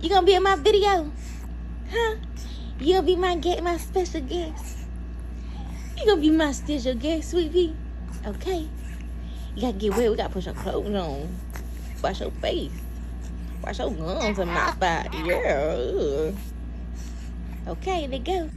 You gonna be in my video? Huh? You gonna be my special guest? You gonna be my special guest, sweetie? Okay. You gotta get wet. We gotta put your clothes on. Wash your face. Wash your gums and mouth out. Yeah. Okay, let's go.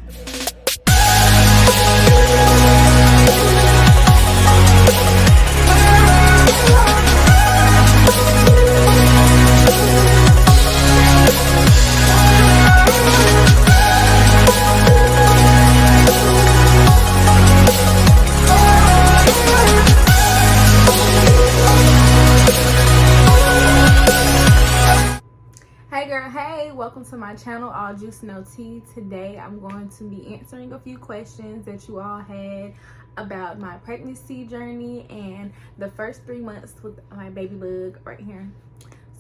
Welcome to my channel, All Juice No Tea. Today I'm going to be answering a few questions that you all had about my pregnancy journey and the first 3 months with my baby bug right here.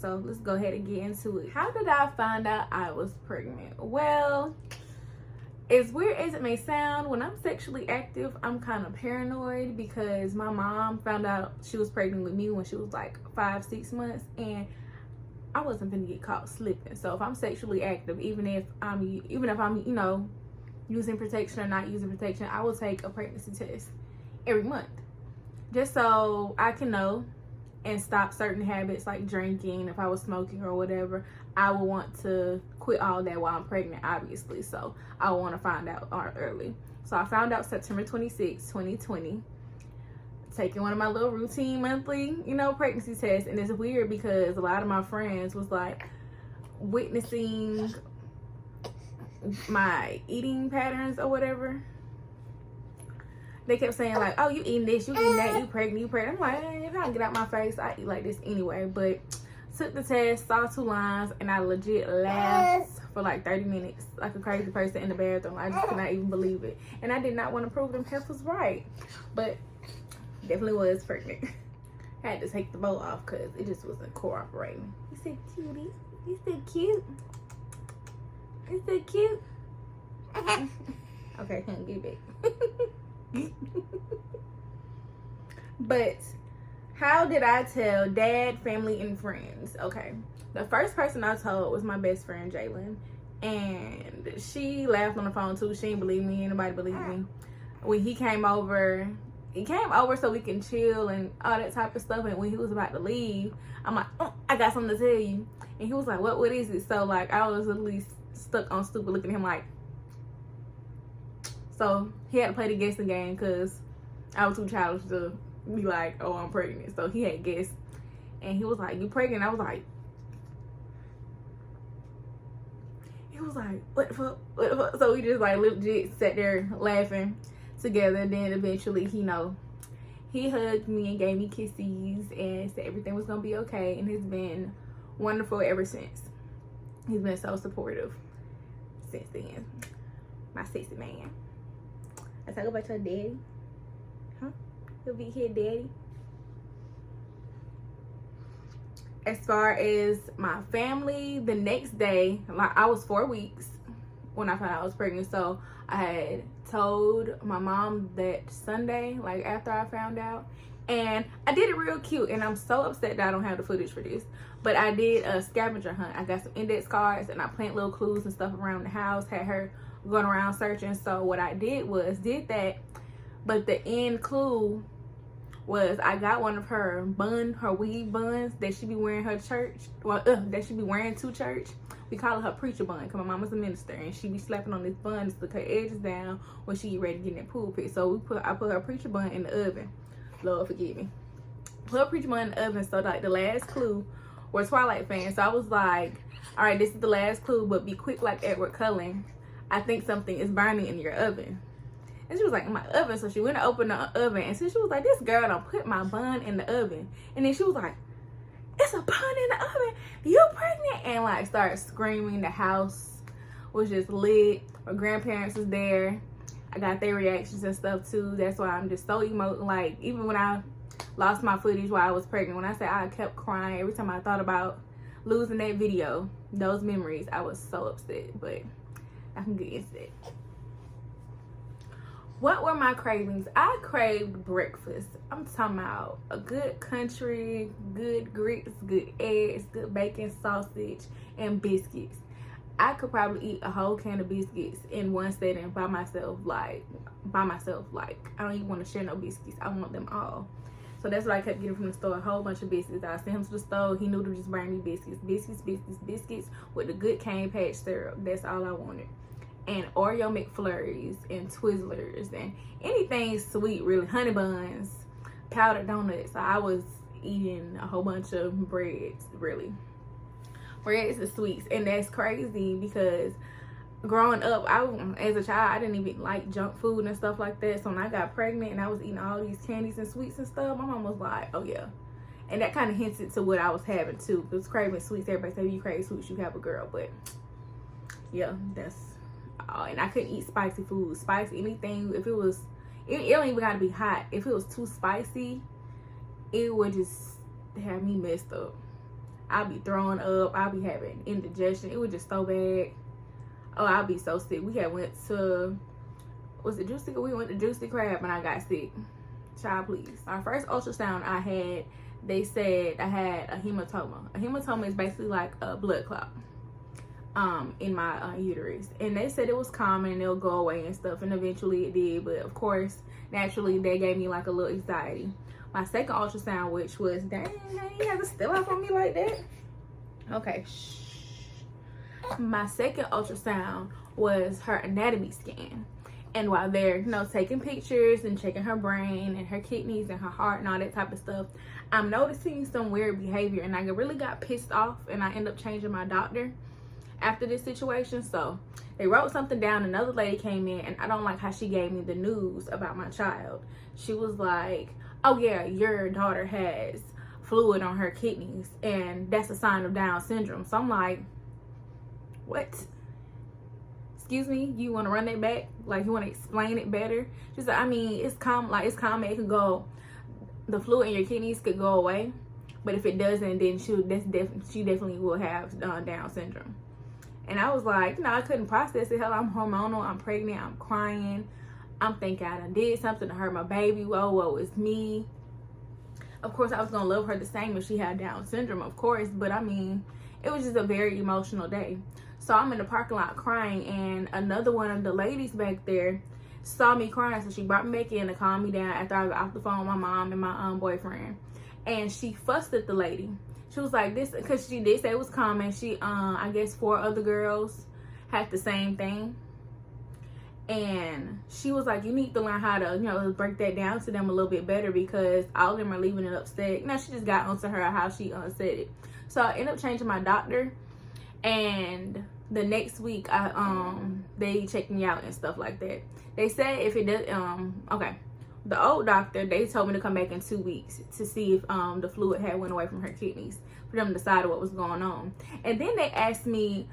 So let's go ahead and get into it. How did I find out I was pregnant? Well, as weird as it may sound, when I'm sexually active, I'm kind of paranoid because my mom found out she was pregnant with me when she was like 5-6 months, and I wasn't gonna get caught slipping. So if I'm sexually active, even if I'm you know, using protection or not using protection, I will take a pregnancy test every month just so I can know and stop certain habits like drinking. If I was smoking or whatever, I would want to quit all that while I'm pregnant, obviously. So I want to find out early. So I found out September 26, 2020. Taking one of my little routine monthly, pregnancy tests. And it's weird because a lot of my friends was like witnessing my eating patterns or whatever. They kept saying like, oh, you eating this, you eating that, you pregnant. I'm like, if I can get out my face, I eat like this anyway. But took the test, saw 2 lines, and I legit laughed for like 30 minutes like a crazy person in the bathroom. I just could not even believe it. And I did not want to prove them peppers right. But definitely was pregnant. I had to take the bow off because it just wasn't cooperating. You said cutie. You said cute. You said cute. Okay, can't get back. But how did I tell dad, family, and friends? Okay, the first person I told was my best friend Jalen, and she laughed on the phone too. She didn't believe me. Anybody believe me? When he came over so we can chill and all that type of stuff. And when he was about to leave, I'm like, oh, I got something to tell you. And he was like, what is it? So like I was at least stuck on stupid looking at him like. So he had to play the guessing game because I was too childish to be like, oh, I'm pregnant. So he had guessed, and he was like, you pregnant? I was like, he was like, what the fuck? What the fuck? So we just like legit sat there laughing together. And then eventually, he hugged me and gave me kisses and said everything was gonna be okay. And it's been wonderful ever since. He's been so supportive since then. My sexy man. I talk about your daddy. Huh? He'll be here, daddy. As far as my family, the next day, like I was 4 weeks when I found out I was pregnant. So I had told my mom that Sunday, like after I found out, and I did it real cute. And I'm so upset that I don't have the footage for this, but I did a scavenger hunt. I got some index cards and I planted little clues and stuff around the house, had her going around searching. So what I did was that, but the end clue was I got one of her weave buns that she be wearing her church, that she be wearing to church. We call her preacher bun because my mama's a minister, and she be slapping on this bun to put her edges down when she get ready to get in that pulpit. So I put her preacher bun in the oven. Lord forgive me. Put her preacher bun in the oven. So like the last clue were Twilight fans. So I was like, all right, this is the last clue, but be quick like Edward Cullen. I think something is burning in your oven. And she was like, in my oven. So she went to open the oven, and so she was like, this girl done put my bun in the oven. And then she was like, it's a bun in the oven, you pregnant? And like started screaming. The house was just lit. My grandparents was there. I got their reactions and stuff too. That's why I'm just so like even when I lost my footage while I was pregnant, when I said I kept crying every time I thought about losing that video, those memories, I was so upset. But I can get into it. What were my cravings? I craved breakfast. I'm talking about a good country, good grits, good eggs, good bacon, sausage, and biscuits. I could probably eat a whole can of biscuits in one setting by myself. Like, I don't even want to share no biscuits. I want them all. So that's what I kept getting from the store, a whole bunch of biscuits. I sent him to the store. He knew to just bring me biscuits with a good cane patch syrup. That's all I wanted. And Oreo McFlurries and Twizzlers and anything sweet, really. Honey buns, powdered donuts. So I was eating a whole bunch of breads, really. Breads and sweets. And that's crazy because growing up, as a child, I didn't even like junk food and stuff like that. So when I got pregnant and I was eating all these candies and sweets and stuff, my mom was like, oh yeah. And that kind of hinted to what I was having too. Because craving sweets, everybody say you crave sweets, you have a girl. But yeah, that's all. And I couldn't eat spicy food. Spicy, anything, if it was, it don't even gotta be hot. If it was too spicy, it would just have me messed up. I'd be throwing up. I'd be having indigestion. It was just so bad. Oh, I'll be so sick. We had went to, was it Juicy? We went to Juicy Crab and I got sick. Child, please. Our first ultrasound I had, they said I had a hematoma. A hematoma is basically like a blood clot in my uterus. And they said it was common and it'll go away and stuff. And eventually it did. But of course, naturally, they gave me like a little anxiety. My second ultrasound, which was, dang, you have to step up on me like that? Okay, shh. My second ultrasound was her anatomy scan. And while they're, taking pictures and checking her brain and her kidneys and her heart and all that type of stuff, I'm noticing some weird behavior. And I really got pissed off and I ended up changing my doctor after this situation. So they wrote something down. Another lady came in and I don't like how she gave me the news about my child. She was like, oh yeah, your daughter has fluid on her kidneys and that's a sign of Down syndrome. So I'm like, what? Excuse me, you want to run that back? Like, you want to explain it better? She's like, I mean, it's common. Like, it's common. It can go, the fluid in your kidneys could go away, but if it doesn't, then she definitely will have Down syndrome. And I was like, I couldn't process it. Hell, I'm hormonal. I'm pregnant. I'm crying. I'm thinking I done did something to hurt my baby. Whoa, it's me. Of course, I was gonna love her the same if she had Down syndrome, of course. But I mean, it was just a very emotional day. So I'm in the parking lot crying, and another one of the ladies back there saw me crying, so she brought me back in to calm me down after I got off the phone with my mom and my boyfriend. And she fussed at the lady. She was like, this, because she did say it was common. She, I guess 4 other girls had the same thing. And she was like, you need to learn how to, break that down to them a little bit better because all of them are leaving it upset. She just got onto her how she said it. So I ended up changing my doctor. And the next week, they checked me out and stuff like that. They said if it does, the old doctor, they told me to come back in 2 weeks to see if the fluid had went away from her kidneys for them to decide what was going on. And then they asked me,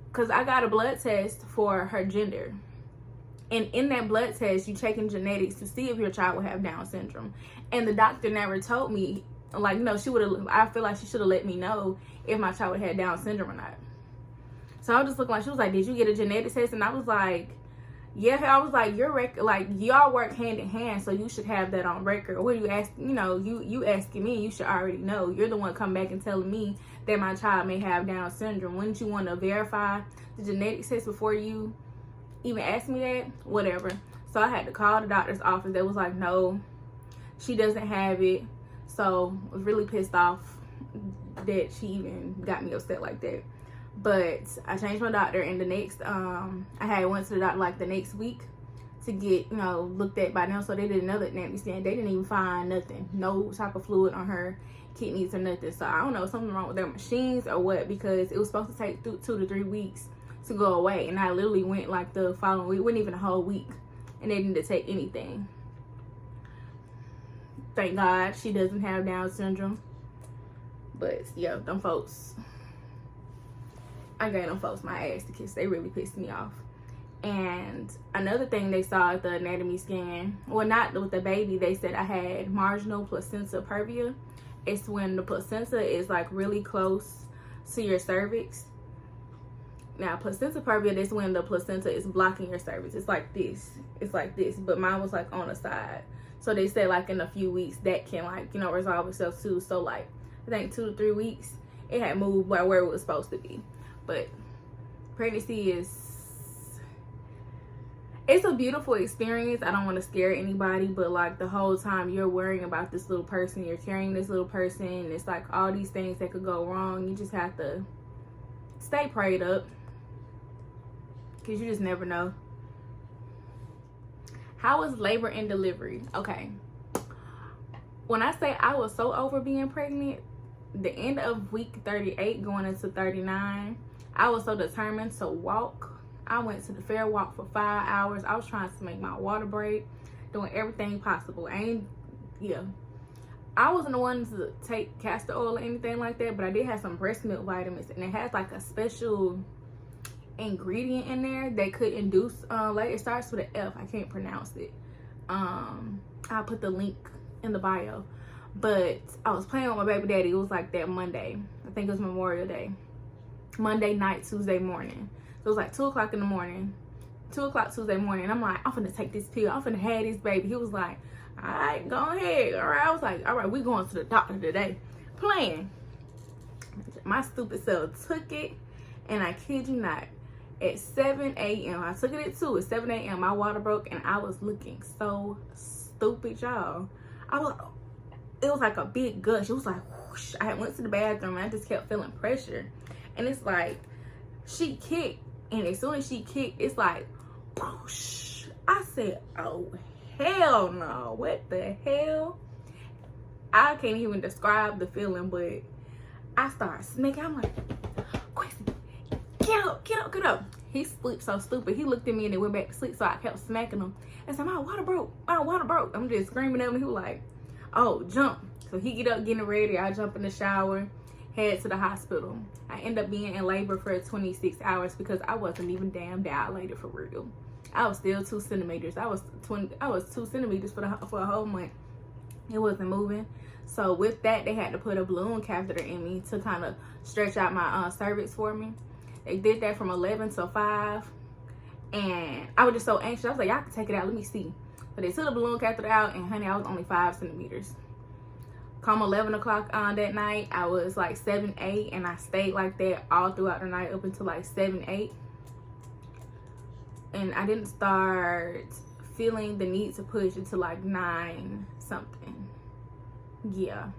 because I got a blood test for her gender. And in that blood test, you checking genetics to see if your child will have Down syndrome. And the doctor never told me, she would have, I feel like she should have let me know if my child would have Down syndrome or not. So I was just looking like, she was like, did you get a genetic test? And I was like, yeah. I was like, y'all work hand in hand, so you should have that on record. Or what do you ask, you asking me, you should already know. You're the one coming back and telling me that my child may have Down syndrome. Wouldn't you want to verify the genetic test before you even ask me that? Whatever. So I had to call the doctor's office. They was like, no, she doesn't have it. So I was really pissed off that she even got me upset like that. But I changed my doctor, and the next I had went to the doctor like the next week to get looked at by them. So they did another anatomy scan. They didn't even find nothing, no type of fluid on her kidneys or nothing. So I don't know, something wrong with their machines or what, because it was supposed to take 2 to 3 weeks to go away, and I literally went like the following week, wasn't even a whole week, and they didn't detect anything. Thank God she doesn't have Down syndrome. But yeah, them folks, I gave them folks my ass to kiss. They really pissed me off. And another thing they saw at the anatomy scan, well, not with the baby, they said I had marginal placenta previa. It's when the placenta is like really close to your cervix. Now, placenta previa, that's when the placenta is blocking your cervix. It's like this. It's like this. But mine was like on the side. So they said like in a few weeks that can like, you know, resolve itself too. So like, I think 2 to 3 weeks, it had moved by where it was supposed to be. But pregnancy it's a beautiful experience. I don't want to scare anybody, but like the whole time you're worrying about this little person, you're carrying this little person, it's like all these things that could go wrong. You just have to stay prayed up, because you just never know. How was labor and delivery? Okay, when I say I was so over being pregnant, the end of week 38 going into 39, I was so determined to walk. I went to the fair walk for 5 hours. I was trying to make my water break, doing everything possible. I wasn't the one to take castor oil or anything like that, but I did have some breast milk vitamins, and it has like a special ingredient in there that could induce labor. It starts with an F. I can't pronounce it. I'll put the link in the bio. But I was playing with my baby daddy. It was like that Monday. I think it was Memorial Day. Monday night, Tuesday morning. So it was like 2 o'clock in the morning. 2 o'clock Tuesday morning. And I'm like, I'm finna take this pill. I'm finna have this baby. He was like, all right, go ahead. All right. I was like, all right, we going to the doctor today. Playing. My stupid self took it. And I kid you not, at 7 a.m. I took it at 2. At 7 a.m. my water broke. And I was looking so stupid, y'all. It was like a big gush. It was like whoosh. I went to the bathroom and I just kept feeling pressure. And it's like, she kicked. And as soon as she kicked, it's like, whoosh. I said, oh, hell no. What the hell? I can't even describe the feeling, but I started smacking. I'm like, Quincy, get up, get up, get up. He slept so stupid. He looked at me and then went back to sleep, so I kept smacking him. And said, my water broke, my water broke. I'm just screaming at him. He was like, oh, jump. So he get up, getting ready. I jump in the shower, head to the hospital. I end up being in labor for 26 hours because I wasn't even damn dilated for real. I was still 2 centimeters. I was 2 centimeters for a whole month. It wasn't moving. So with that, they had to put a balloon catheter in me to kind of stretch out my cervix for me. They did that from 11 to 5. And I was just so anxious. I was like, y'all can take it out. Let me see. So they took the balloon catheter out, and honey, I was only 5 centimeters. Come 11 o'clock that night, I was like 7, 8, and I stayed like that all throughout the night up until like 7, 8. And I didn't start feeling the need to push until like 9 something. Yeah.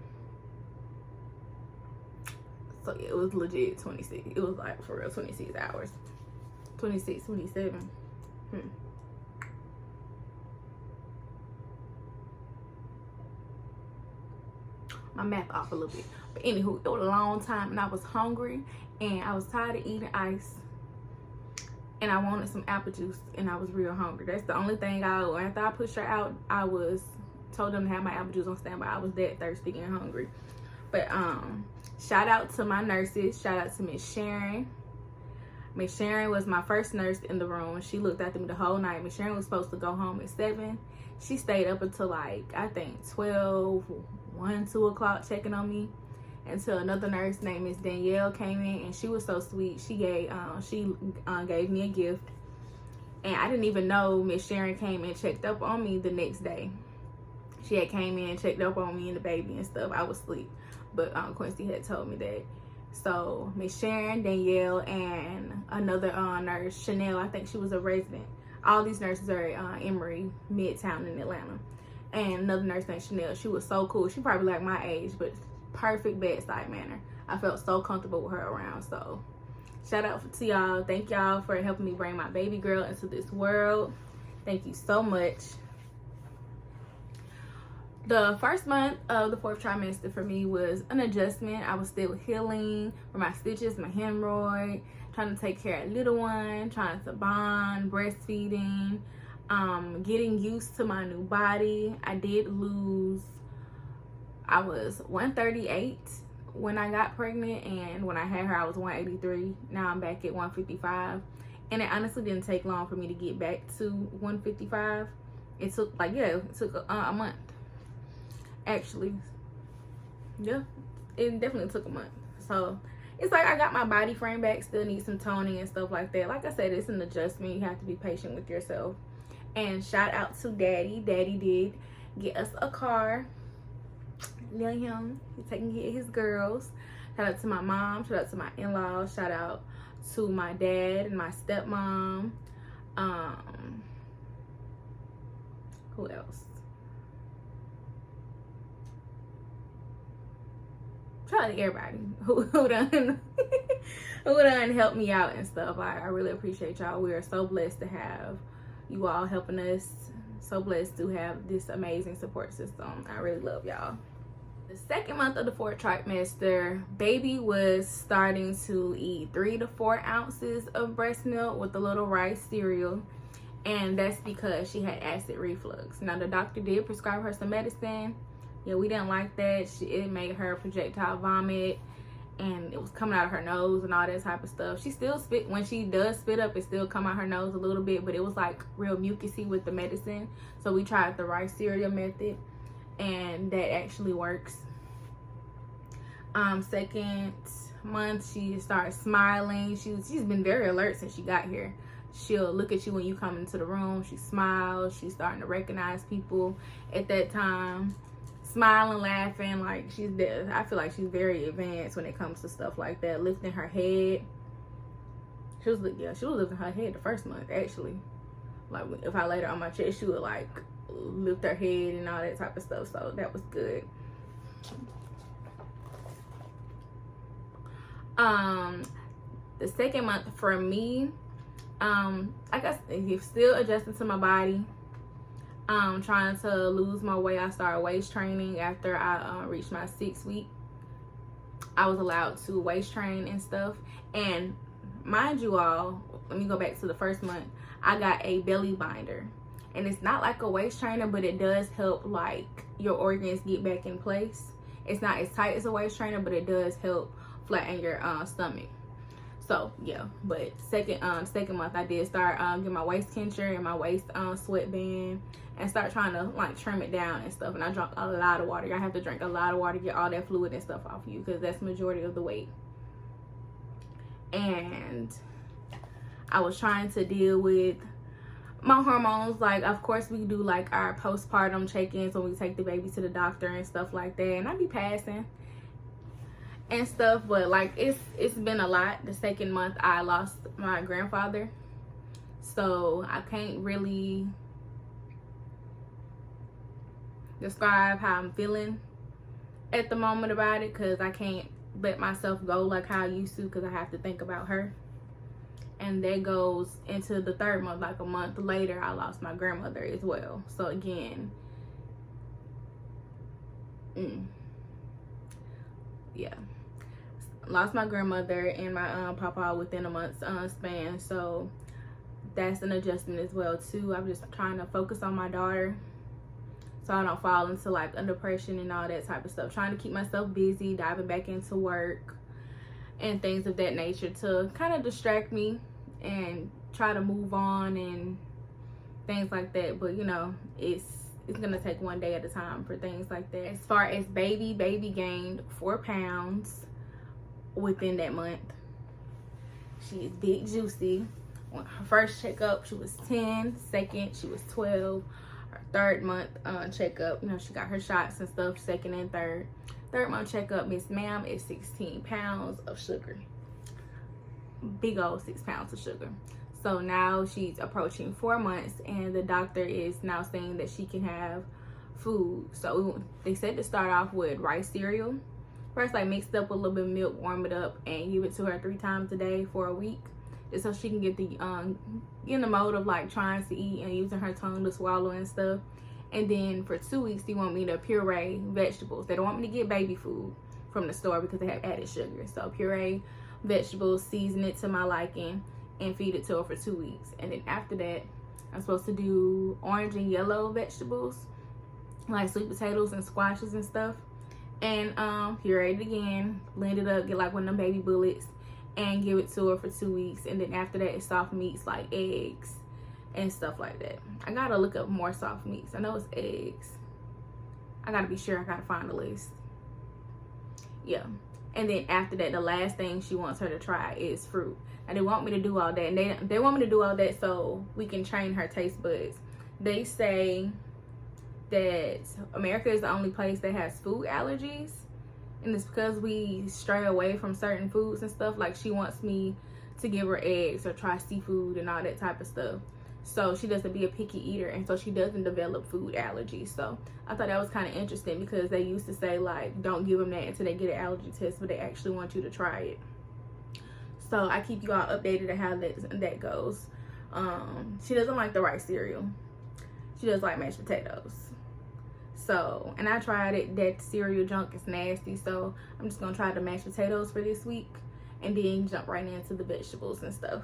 So it was legit 26. It was like for real 26 hours. 26, 27. My math off a little bit. But anywho, it was a long time and I was hungry and I was tired of eating ice. And I wanted some apple juice and I was real hungry. That's the only thing after I pushed her out, I told them to have my apple juice on standby. I was that thirsty and hungry. But shout out to my nurses. Shout out to Miss Sharon. Miss Sharon was my first nurse in the room. She looked after me the whole night. Miss Sharon was supposed to go home at 7. She stayed up until like, I think 12, 1, 2 o'clock checking on me until another nurse named Miss Danielle came in, and she was so sweet. She gave me a gift, and I didn't even know Miss Sharon came and checked up on me the next day. She had came in and checked up on me and the baby and stuff. I was asleep, but Quincy had told me that. So Miss Sharon, Danielle, and another nurse, Chanel, I think she was a resident. All these nurses are at Emory, Midtown in Atlanta. And another nurse named Chanel. She was so cool. She probably like my age, but perfect bedside manner. I felt so comfortable with her around. So shout out to y'all. Thank y'all for helping me bring my baby girl into this world. Thank you so much. The first month of the 4th trimester for me was an adjustment. I was still healing from my stitches, my hemorrhoid, trying to take care of little one, trying to bond, breastfeeding, getting used to my new body. I was 138 when I got pregnant, and when I had her I was 183. Now I'm back at 155, and it honestly didn't take long for me to get back to 155. It took a month. Actually, yeah, it definitely took a month. So it's like I got my body frame back, still need some toning and stuff like that. Like I said, it's an adjustment. You have to be patient with yourself. And shout out to Daddy. Daddy did get us a car. Lil him, he's taking care of his girls. Shout out to my mom, shout out to my in-laws, shout out to my dad and my stepmom. Who else? Shout out to everybody who done who done helped me out and stuff. I really appreciate y'all. We are so blessed to have you all helping us. So blessed to have this amazing support system. I really love y'all. The second month of the 4th trimester, baby was starting to eat 3 to 4 ounces of breast milk with a little rice cereal, and that's because she had acid reflux. Now the doctor did prescribe her some medicine. Yeah, we didn't like that. It made her projectile vomit, and it was coming out of her nose and all that type of stuff. She still spit. When she does spit up, it still come out her nose a little bit, but it was like real mucusy with the medicine. So we tried the rice cereal method, and that actually works. Second month, she started smiling. She's been very alert since she got here. She'll look at you when you come into the room. She smiles. She's starting to recognize people at that time. Smiling, laughing, like she's there. I feel like she's very advanced when it comes to stuff like that. Lifting her head. She was lifting her head the first month, actually. Like if I laid her on my chest, she would like lift her head and all that type of stuff. So that was good. The second month for me, I guess he's still adjusting to my body. Trying to lose my weight. I started waist training after I reached my 6th week. I was allowed to waist train and stuff. And mind you all, let me go back to the first month. I got a belly binder, and it's not like a waist trainer, but it does help like your organs get back in place. It's not as tight as a waist trainer, but it does help flatten your stomach. So yeah, but second month I did start getting my waist cincher and my waist sweatband, and start trying to like trim it down and stuff. And I drank a lot of water. I have to drink a lot of water to get all that fluid and stuff off you, because that's the majority of the weight. And I was trying to deal with my hormones. Like, of course we do like our postpartum check-ins when we take the baby to the doctor and stuff like that, and I be passing and stuff, but like it's been a lot. The second month I lost my grandfather, so I can't really describe how I'm feeling at the moment about it, because I can't let myself go like how I used to, because I have to think about her. And that goes into the 3rd month. Like a month later, I lost my grandmother as well. So again, yeah, lost my grandmother and my papa within a month's span. So that's an adjustment as well too. I'm just trying to focus on my daughter, so I don't fall into like depression and all that type of stuff. Trying to keep myself busy, diving back into work and things of that nature to kind of distract me and try to move on and things like that. But you know, it's gonna take one day at a time for things like that. As far as baby gained 4 pounds within that month. She is big juicy. On her first checkup, she was 10. Second, she was 12. Her 3rd month checkup, you know, she got her shots and stuff, 2nd and 3rd. 3rd month checkup, Miss Ma'am, is 16 pounds of sugar. Big old 6 pounds of sugar. So now she's approaching 4 months, and the doctor is now saying that she can have food. So they said to start off with rice cereal. First, like mixed up with a little bit of milk, warm it up, and give it to her 3 times a day for a week, just so she can get in the mode of like trying to eat and using her tongue to swallow and stuff. And then for 2 weeks, they want me to puree vegetables. They don't want me to get baby food from the store because they have added sugar. So puree vegetables, season it to my liking, and feed it to her for 2 weeks. And then after that, I'm supposed to do orange and yellow vegetables, like sweet potatoes and squashes and stuff. And puree it again, blend it up, get like one of them baby bullets, and give it to her for 2 weeks. And then after that, it's soft meats like eggs and stuff like that. I gotta look up more soft meats. I know it's eggs. I gotta be sure. I gotta find the list. Yeah. And then after that, the last thing she wants her to try is fruit. And they want me to do all that. And they want me to do all that so we can train her taste buds. They say that America is the only place that has food allergies. And it's because we stray away from certain foods and stuff. Like, she wants me to give her eggs or try seafood and all that type of stuff. So she doesn't be a picky eater, and so she doesn't develop food allergies. So I thought that was kind of interesting, because they used to say, like, don't give them that until they get an allergy test, but they actually want you to try it. So I keep you all updated on how that goes. She doesn't like the rice cereal. She does like mashed potatoes. So, and I tried it. That cereal junk is nasty. So I'm just gonna try the mashed potatoes for this week, and then jump right into the vegetables and stuff.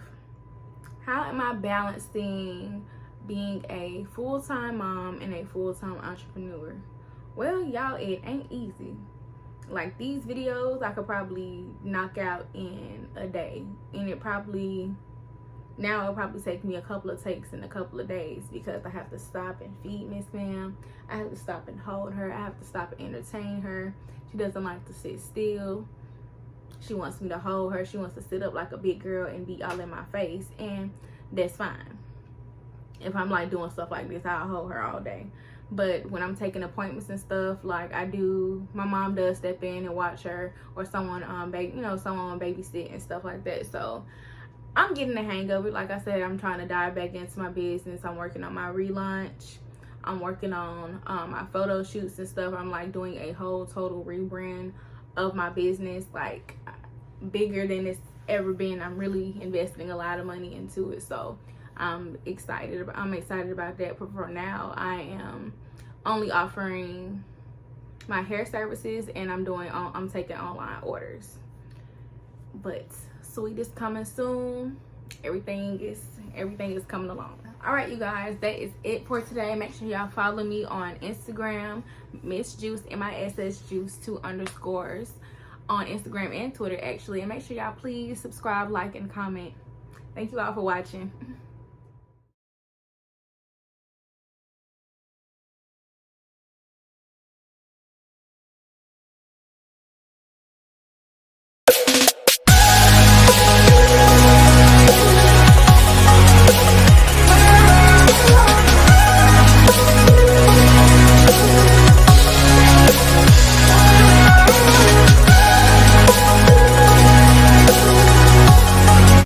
How am I balancing being a full-time mom and a full-time entrepreneur? Well, y'all, it ain't easy. Like, these videos I could probably knock out in a day, and it'll probably take me a couple of takes in a couple of days, because I have to stop and feed Miss Ma'am. I have to stop and hold her. I have to stop and entertain her. She doesn't like to sit still. She wants me to hold her. She wants to sit up like a big girl and be all in my face, and that's fine. If I'm like doing stuff like this, I'll hold her all day. But when I'm taking appointments and stuff, like I do, my mom does step in and watch her, or someone someone babysit and stuff like that. So I'm getting the hang of it. Like I said, I'm trying to dive back into my business. I'm working on my relaunch. I'm working on my photo shoots and stuff. I'm like doing a whole total rebrand of my business, like bigger than it's ever been. I'm really investing a lot of money into it, so I'm excited about that. But for now, I am only offering my hair services, and I'm taking online orders. But Sweet is coming soon. Everything is coming along. All right, you guys, that is it for today. Make sure y'all follow me on Instagram, Miss Juice, MISS Juice 2_ on Instagram and Twitter, actually. And make sure y'all please subscribe, like, and comment. Thank you all for watching.